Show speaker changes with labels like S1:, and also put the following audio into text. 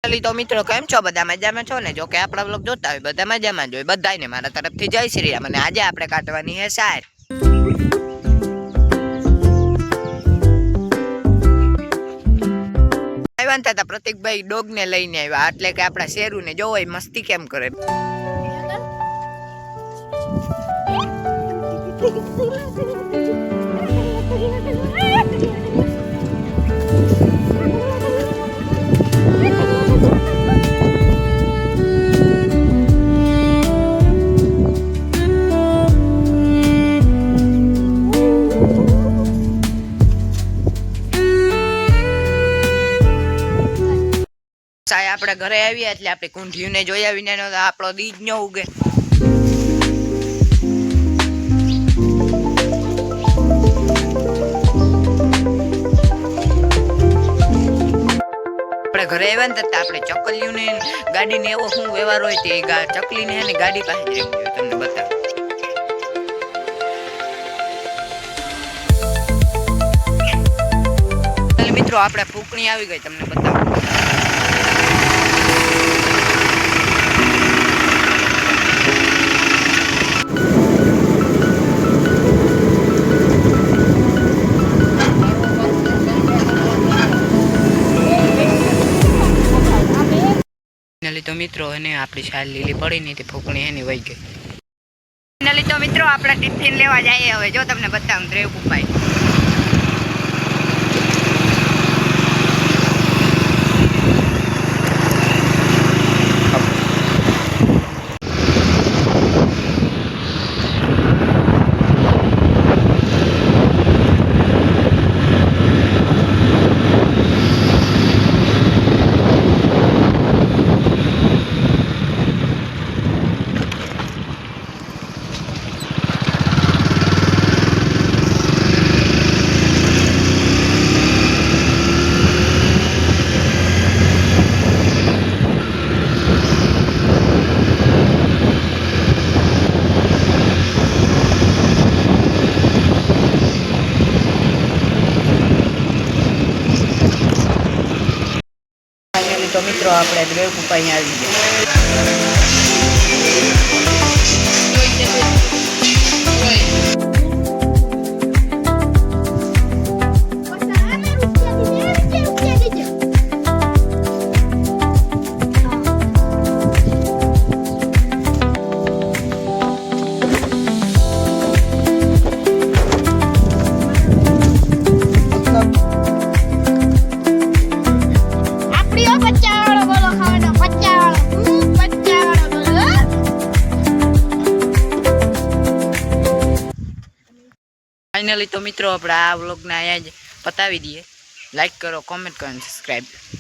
S1: તો મિત્રો કેમ છો? બધા મજામાં છો ને? જો કે આપણા બ્લોગ જોતા હોય બધા મજામાં જ હોય. બધાને મારા તરફથી જય શ્રી રામ. અને આજે આપણે કાઢવાની હે સાર. આવ્યા હતા પ્રતિકભાઈ ડોગ ને લઈને આવ્યા, એટલે કે આપણા શેરુ ને જોવો મસ્તી કેમ કરે. આપણે ઘરે આવ્યા એટલે આપણે કુંઢીને જોઈ આવીને આપણો દીજ ન ઉગે. આપણે ઘરે આવ્યા ને આપણે ચકલીઓ ને ગાડી ને એવો શું વ્યવહાર હોય તે ચકલી ને ગાડી પાસે જ રહેવું જોઈએ. તમને બતાવો મિત્રો, આપણે ફૂકણી આવી ગઈ, તમને બતાવો. તો મિત્રો એને આપણી શાલ લીલી પડી ને તે ફૂકણી એની વહી ગઈ. ફાઇનલી તો મિત્રો આપણે ટિફિન લેવા જઈએ હવે. જો તમને બતાવું દ્રેવ કુપાઈ. તો મિત્રો આપણે દ્રેવ કુપા અહીંયા ફાઇનલી તો મિત્રો આપણે આ વ્લોગને અહીંયા જ પતાવી દઈએ. લાઈક કરો, કોમેન્ટ કરો અને સબસ્ક્રાઈબ.